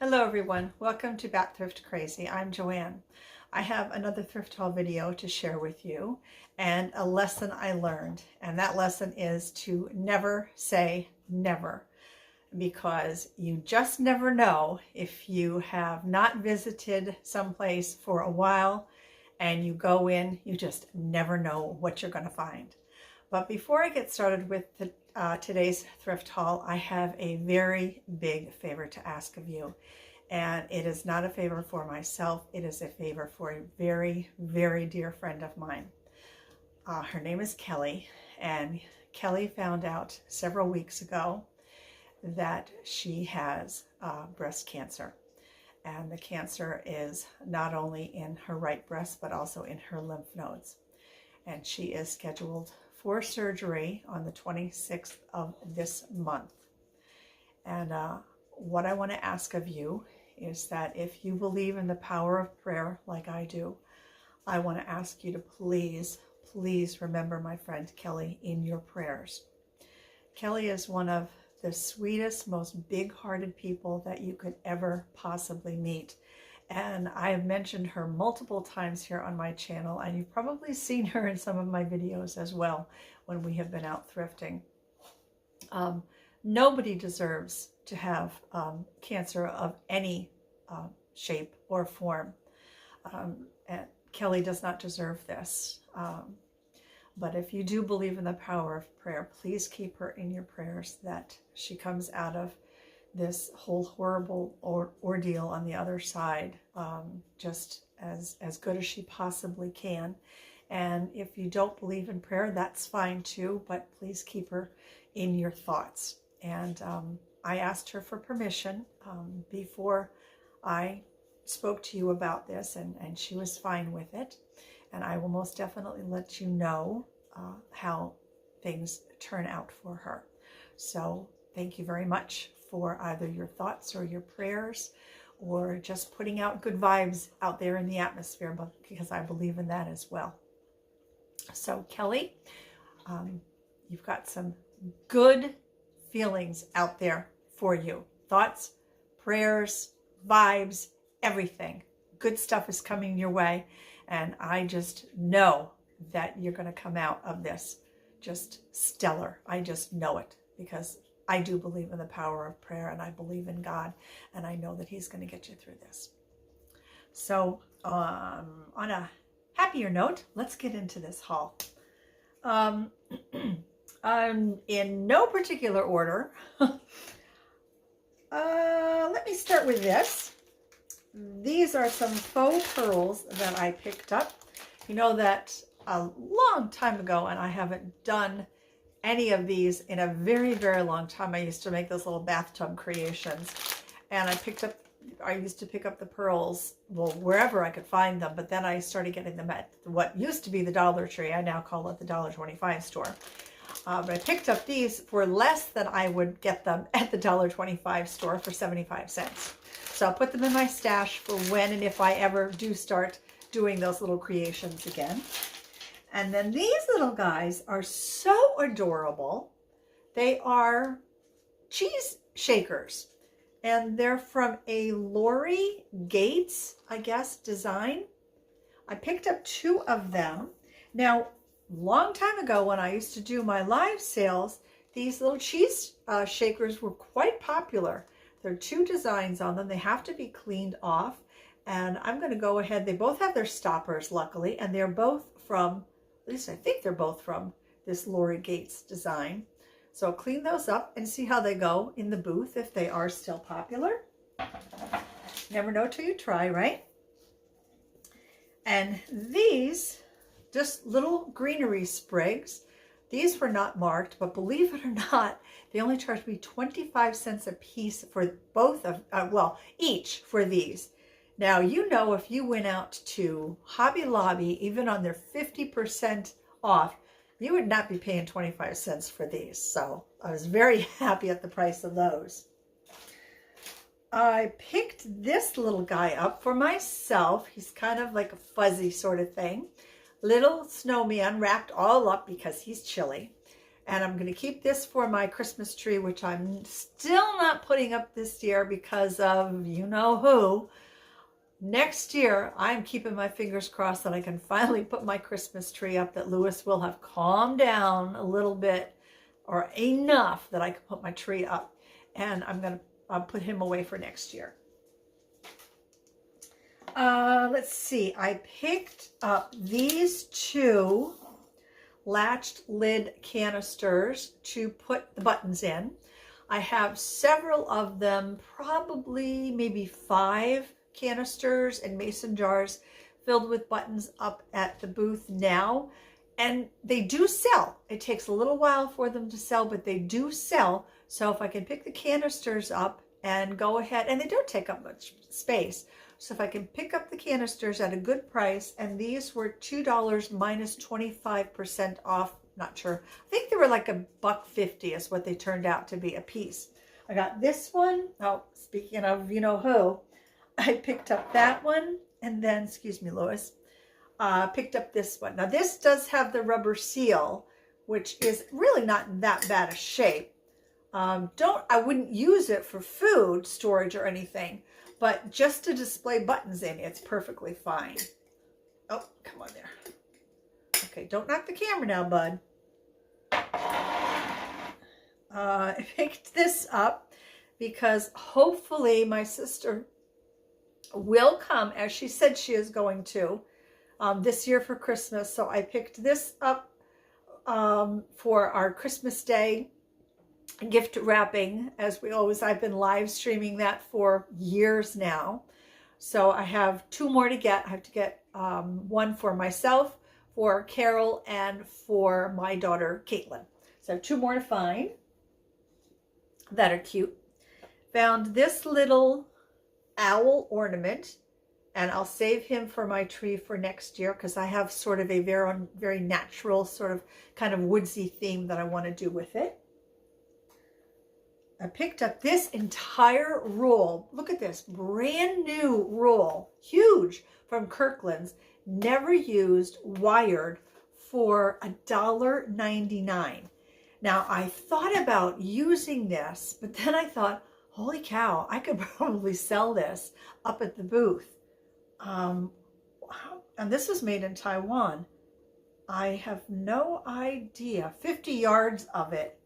Hello everyone, welcome to Bat Thrift Crazy. I'm Joanne. I have another thrift haul video to share with you and a lesson I learned. And that lesson is to never say never, because you just never know. If you have not visited someplace for a while and you go in, you just never know what you're going to find. But before I get started with today's thrift haul, I have a very big favor to ask of you. And it is not a favor for myself. It is a favor for a very, very dear friend of mine. Her name is Kelly. And Kelly found out several weeks ago that she has breast cancer. And the cancer is not only in her right breast, but also in her lymph nodes. And she is scheduled for surgery on the 26th of this month. And what I want to ask of you is that if you believe in the power of prayer like I do, I want to ask you to please, please remember my friend Kelly in your prayers. Kelly is one of the sweetest, most big-hearted people that you could ever possibly meet. And I have mentioned her multiple times here on my channel, and you've probably seen her in some of my videos as well when we have been out thrifting. Nobody deserves to have cancer of any shape or form. And Kelly does not deserve this. But if you do believe in the power of prayer, please keep her in your prayers, that she comes out of this whole horrible ordeal on the other side just as good as she possibly can. And if you don't believe in prayer, that's fine too, but please keep her in your thoughts. And I asked her for permission before I spoke to you about this, and she was fine with it. And I will most definitely let you know how things turn out for her. So thank you very much for either your thoughts or your prayers, or just putting out good vibes out there in the atmosphere, because I believe in that as well. So Kelly, you've got some good feelings out there for you. Thoughts, prayers, vibes, everything. Good stuff is coming your way. And I just know that you're going to come out of this just stellar. I just know it, because I do believe in the power of prayer, and I believe in God, and I know that He's going to get you through this. So on a happier note, let's get into this haul. In no particular order. Let me start with this. These are some faux pearls that I picked up. You know that a long time ago, and I haven't done any of these in a very, very long time. I used to make those little bathtub creations, and I used to pick up the pearls, well, wherever I could find them, but then I started getting them at what used to be the Dollar Tree. I now call it the $1.25 store. But I picked up these for less than I would get them at the $1.25 store, for 75 cents. So I'll put them in my stash for when and if I ever do start doing those little creations again. And then these little guys are so adorable. They are cheese shakers, and they're from a Lori Gates, I guess, design. I picked up 2 of them. Now, long time ago when I used to do my live sales, these little cheese shakers were quite popular. There are 2 designs on them. They have to be cleaned off, and I'm going to go ahead. They both have their stoppers, luckily, and they're both from, at least I think they're both from, this Lori Gates design. So I'll clean those up and see how they go in the booth, if they are still popular. Never know till you try, right? And these, just little greenery sprigs. These were not marked, but believe it or not, they only charged me 25 cents a piece for both of, well, each for these. Now, you know, if you went out to Hobby Lobby, even on their 50% off, you would not be paying 25 cents for these. So I was very happy at the price of those. I picked this little guy up for myself. He's kind of like a fuzzy sort of thing. Little snowman wrapped all up because he's chilly. And I'm going to keep this for my Christmas tree, which I'm still not putting up this year because of you know who. Next year, I'm keeping my fingers crossed that I can finally put my Christmas tree up, that Lewis will have calmed down a little bit or enough that I can put my tree up. And I'm going to put him away for next year. Let's see. I picked up these 2 latched lid canisters to put the buttons in. I have several of them, probably maybe 5 canisters and mason jars filled with buttons up at the booth now. And they do sell. It takes a little while for them to sell, but they do sell. So if I can pick the canisters up and go ahead, and they don't take up much space. So if I can pick up the canisters at a good price, and these were $2 minus 25% off, not sure. I think they were like $1.50 is what they turned out to be a piece. I got this one. Oh, speaking of you know who, I picked up that one, and then, excuse me, Lois, picked up this one. Now this does have the rubber seal, which is really not that bad a shape. I wouldn't use it for food storage or anything, but just to display buttons in, it's perfectly fine. Oh, come on there. Okay, don't knock the camera down, bud. I picked this up because hopefully my sister will come, as she said she is going to, this year for Christmas. So I picked this up for our Christmas Day gift wrapping, as we always, I've been live streaming that for years now. So I have 2 more to get. I have to get one for myself, for Carol, and for my daughter Caitlin. So I have 2 more to find that are cute. Found this little owl ornament, and I'll save him for my tree for next year because I have sort of a very natural sort of kind of woodsy theme that I want to do with it. I picked up this entire roll. Look at this, brand new roll, huge, from Kirkland's, never used, wired, for $1.99. Now I thought about using this, but then I thought, holy cow, I could probably sell this up at the booth. And this was made in Taiwan. I have no idea, 50 yards of it,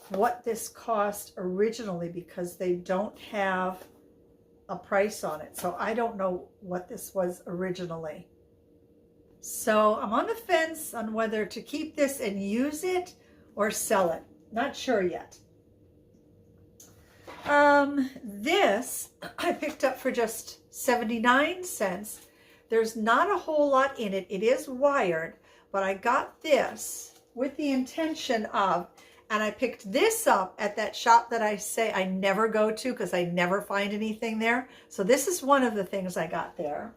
what this cost originally, because they don't have a price on it. So I don't know what this was originally. So I'm on the fence on whether to keep this and use it or sell it. Not sure yet. This I picked up for just 79 cents. There's not a whole lot in it. It is wired, but I got this with the intention of, and I picked this up at that shop that I say I never go to because I never find anything there. So this is one of the things I got there.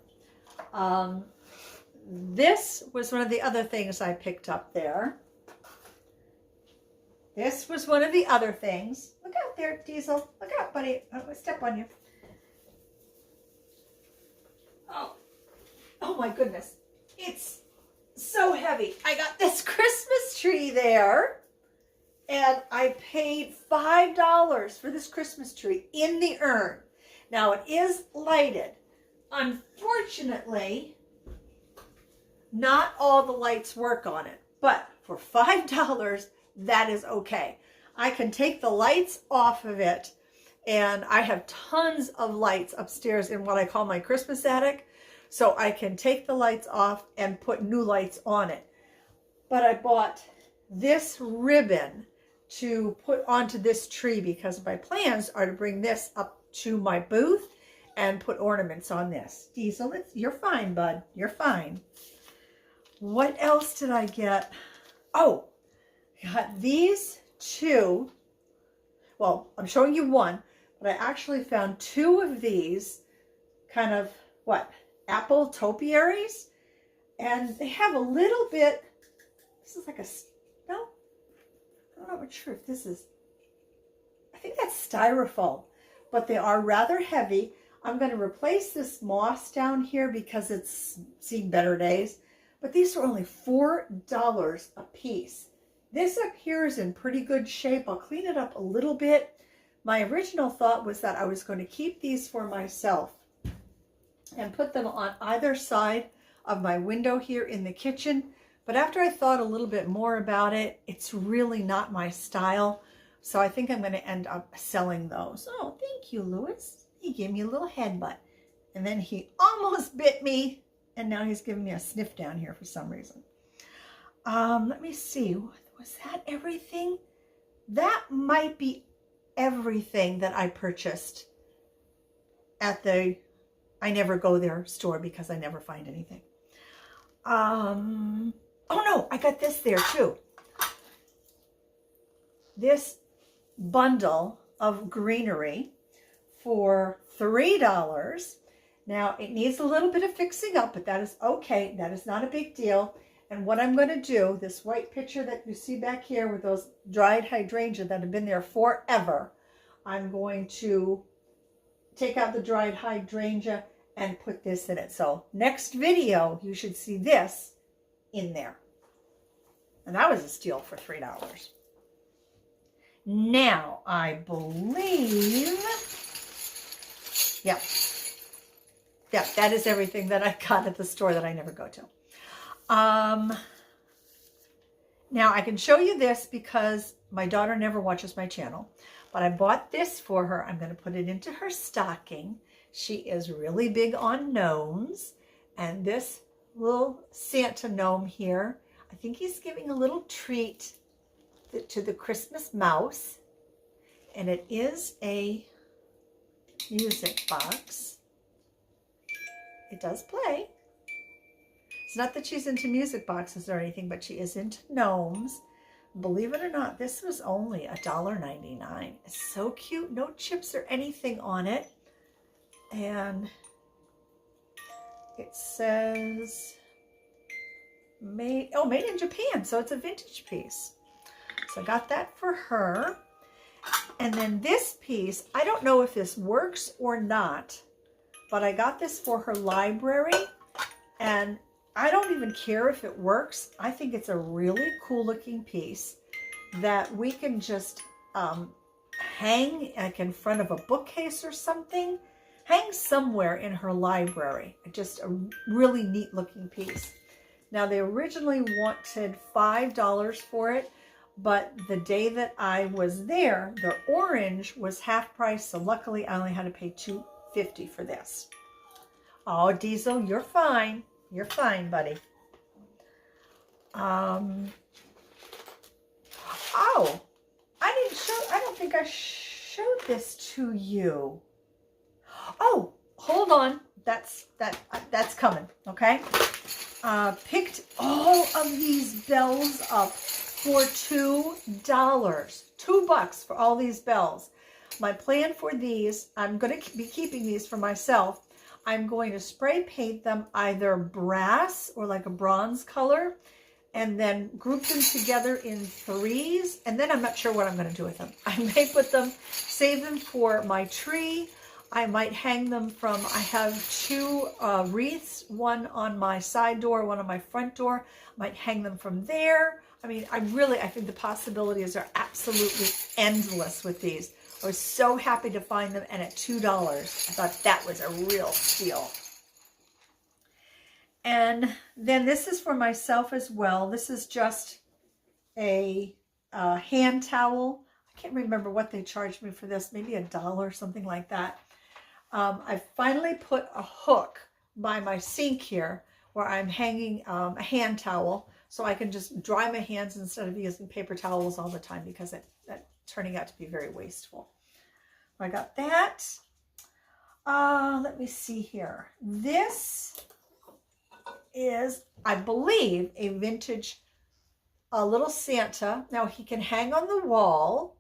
This was one of the other things I picked up there. This was one of the other things. Look out there, Diesel. Look out, buddy. I'm going to step on you. Oh my goodness. It's so heavy. I got this Christmas tree there. And I paid $5 for this Christmas tree in the urn. Now it is lighted. Unfortunately, not all the lights work on it. But for $5, that is okay. I can take the lights off of it. And I have tons of lights upstairs in what I call my Christmas attic. So I can take the lights off and put new lights on it. But I bought this ribbon to put onto this tree because my plans are to bring this up to my booth and put ornaments on this. Diesel, you're fine, bud. You're fine. What else did I get? Oh, I got these 2. Well, I'm showing you one, but I actually found 2 of these kind of, apple topiaries. And they have a little bit, this is like no, I'm not sure if this is, I think that's styrofoam, but they are rather heavy. I'm going to replace this moss down here because it's seen better days, but these are only $4 a piece. This up here is in pretty good shape. I'll clean it up a little bit. My original thought was that I was going to keep these for myself and put them on either side of my window here in the kitchen. But after I thought a little bit more about it, it's really not my style. So I think I'm going to end up selling those. Oh, thank you, Louis. He gave me a little headbutt. And then he almost bit me. And now he's giving me a sniff down here for some reason. Let me see. Was that everything? That might be everything that I purchased at the I Never Go There store because I never find anything. Oh no, I got this there too. This bundle of greenery for $3. Now it needs a little bit of fixing up, but that is okay. That is not a big deal. And what I'm going to do, this white pitcher that you see back here with those dried hydrangea that have been there forever, I'm going to take out the dried hydrangea and put this in it. So next video, you should see this in there. And that was a steal for $3. Now, I believe, yeah, that is everything that I got at the store that I never go to. Now I can show you this because my daughter never watches my channel, but I bought this for her. I'm going to put it into her stocking. She is really big on gnomes, and this little Santa gnome here, I think he's giving a little treat to the Christmas mouse, and it is a music box. It does play. It's not that she's into music boxes or anything, but she is into gnomes. Believe it or not, this was only $1.99. It's so cute. No chips or anything on it. And it says made in Japan. So it's a vintage piece. So I got that for her. And then this piece, I don't know if this works or not, but I got this for her library. And I don't even care if it works. I think it's a really cool looking piece that we can just hang like in front of a bookcase or something. Hang somewhere in her library. Just a really neat looking piece. Now they originally wanted $5 for it, but the day that I was there, the orange was half price. So luckily I only had to pay $2.50 for this. Oh, Diesel, you're fine. You're fine, buddy. Oh, I don't think I showed this to you. Oh, hold on. That's coming, okay? Picked all of these bells up for $2. $2 for all these bells. My plan for these, I'm going to be keeping these for myself. I'm going to spray paint them either brass or like a bronze color and then group them together in threes. And then I'm not sure what I'm going to do with them. I may put them, save them for my tree. I might hang them from, I have two wreaths, one on my side door, one on my front door. I might hang them from there. I mean, I think the possibilities are absolutely endless with these. I was so happy to find them, and at $2, I thought that was a real steal. And then this is for myself as well. This is just a hand towel. I can't remember what they charged me for this, maybe $1, something like that. I finally put a hook by my sink here where I'm hanging a hand towel so I can just dry my hands instead of using paper towels all the time because that's turning out to be very wasteful. I got that. Let me see here. This is, I believe, a vintage little Santa. Now he can hang on the wall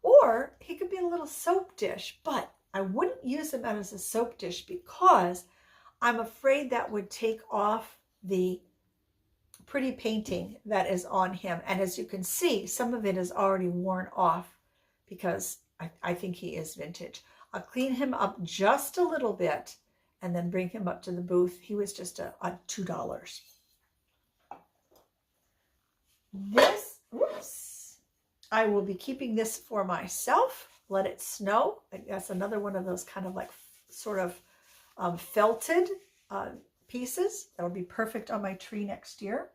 or he could be a little soap dish, but I wouldn't use him as a soap dish because I'm afraid that would take off the pretty painting that is on him. And as you can see, some of it is already worn off because I think he is vintage. I'll clean him up just a little bit and then bring him up to the booth. He was just a $2. This, Whoops. I will be keeping this for myself. Let it snow. That's another one of those kind of like sort of felted pieces. That'll be perfect on my tree next year.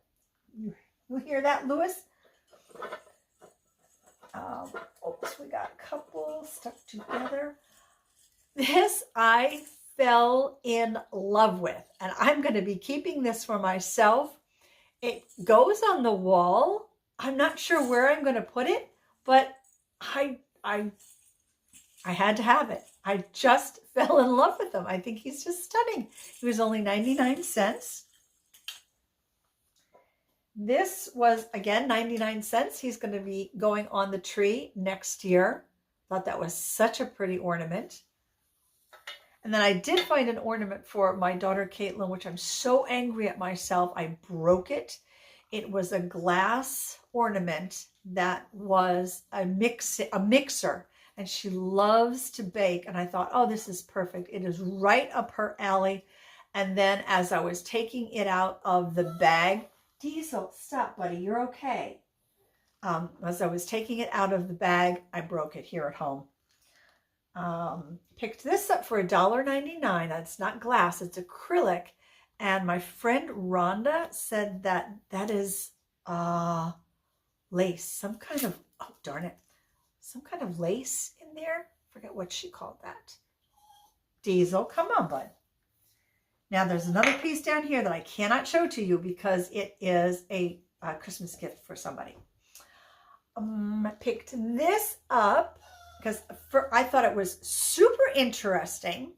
You hear that, Lewis? Oops, we got a couple stuck together. This I fell in love with, and I'm going to be keeping this for myself. It goes on the wall. I'm not sure where I'm going to put it, but I had to have it. I just fell in love with him. I think he's just stunning. He was only 99 cents. This was, again, 99 cents. He's going to be going on the tree next year. Thought that was such a pretty ornament. And then I did find an ornament for my daughter, Caitlin, which I'm so angry at myself. I broke it. It was a glass ornament that was a mixer. And she loves to bake. And I thought, oh, this is perfect. It is right up her alley. And then as I was taking it out of the bag, Diesel, stop, buddy. You're okay. As I was taking it out of the bag, I broke it here at home. Picked this up for $1.99. That's not glass, it's acrylic. And my friend Rhonda said that that is lace, some kind of, oh darn it, some kind of lace in there. Forget what she called that. Diesel, come on, bud. Now there's another piece down here that I cannot show to you because it is a Christmas gift for somebody. I picked this up because I thought it was super interesting.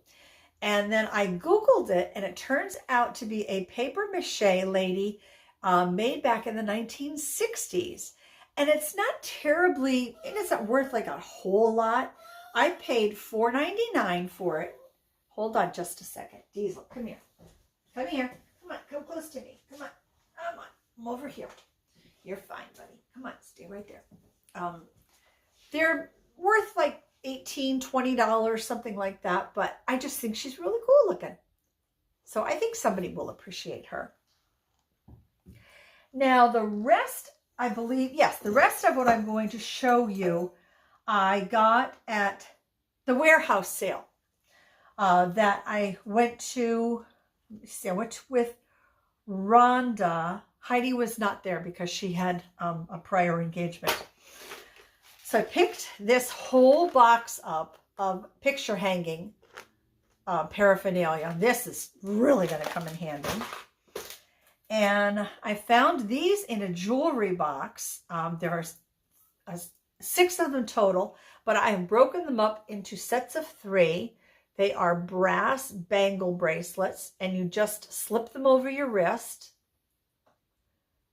And then I Googled it, and it turns out to be a paper mache lady made back in the 1960s. And it's not terribly, it isn't worth like a whole lot. I paid $4.99 for it. Hold on just a second. Diesel, come here. Come here. Come on, come close to me. Come on. Come on. I'm over here. You're fine, buddy. Come on, stay right there. They're worth like $18, $20, something like that, but I just think she's really cool looking. So I think somebody will appreciate her. Now the rest, I believe, yes, the rest of what I'm going to show you, I got at the warehouse sale that I went to. Let me see, I went with Rhonda. Heidi was not there because she had a prior engagement. So I picked this whole box up of picture hanging paraphernalia. This is really going to come in handy. And I found these in a jewelry box. There are 6 of them total, but I have broken them up into sets of 3. They are brass bangle bracelets, and you just slip them over your wrist.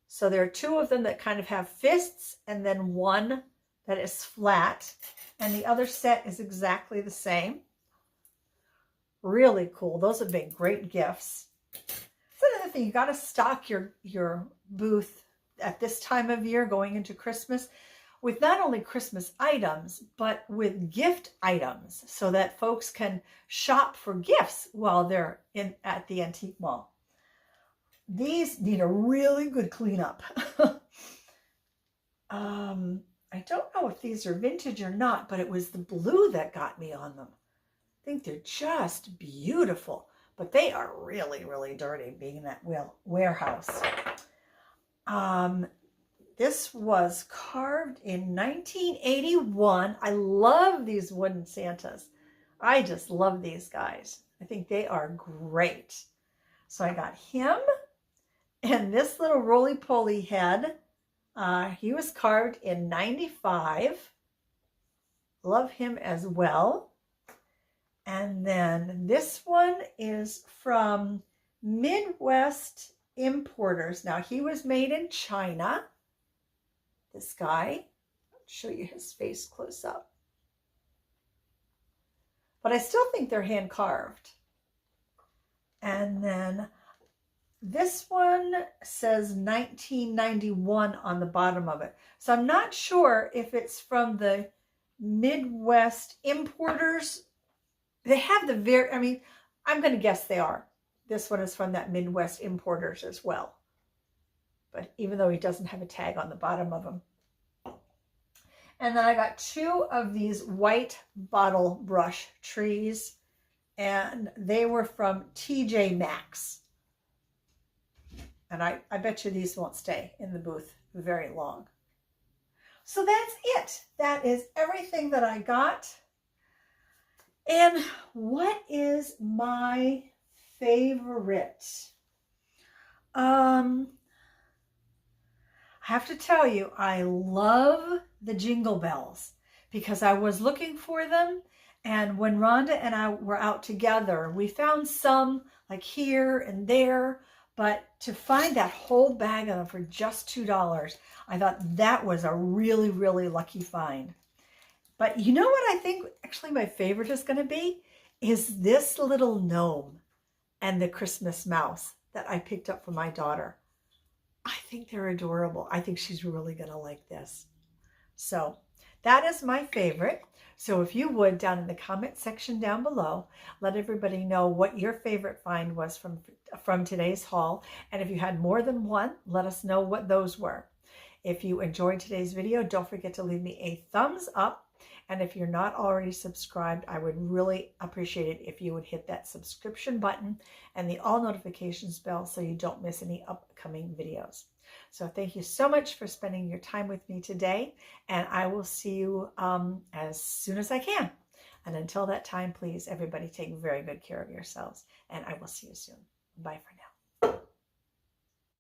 So there are 2 of them that kind of have fists, and then 1 that is flat, and the other set is exactly the same. Really cool. Those have been great gifts. That's another thing. You got to stock your booth at this time of year going into Christmas with not only Christmas items, but with gift items so that folks can shop for gifts while they're at the antique mall. These need a really good cleanup. I don't know if these are vintage or not, but it was the blue that got me on them. I think they're just beautiful, but they are really, really dirty being in that warehouse. This was carved in 1981. I love these wooden Santas. I just love these guys. I think they are great. So I got him and this little roly-poly head. He was carved in 95. Love him as well. And then this one is from Midwest Importers. Now he was made in China. This guy. I'll show you his face close up. But I still think they're hand carved. And then this one says 1991 on the bottom of it. So I'm not sure if it's from the Midwest Importers. They have the I'm going to guess they are. This one is from that Midwest Importers as well. But even though he doesn't have a tag on the bottom of them. And then I got 2 of these white bottle brush trees, and they were from TJ Maxx. And I bet you these won't stay in the booth very long. So that's it. That is everything that I got. And what is my favorite? I have to tell you, I love the jingle bells because I was looking for them. And when Rhonda and I were out together, we found some like here and there. But to find that whole bag of them for just $2, I thought that was a really, really lucky find. But you know what I think actually my favorite is going to be? Is this little gnome and the Christmas mouse that I picked up for my daughter. I think they're adorable. I think she's really going to like this. So that is my favorite. So if you would, down in the comment section down below, let everybody know what your favorite find was from today's haul. And if you had more than one, let us know what those were. If you enjoyed today's video, don't forget to leave me a thumbs up. And if you're not already subscribed, I would really appreciate it if you would hit that subscription button and the all notifications bell so you don't miss any upcoming videos. So thank you so much for spending your time with me today, and I will see you as soon as I can. And until that time, please, everybody take very good care of yourselves, and I will see you soon. Bye for now.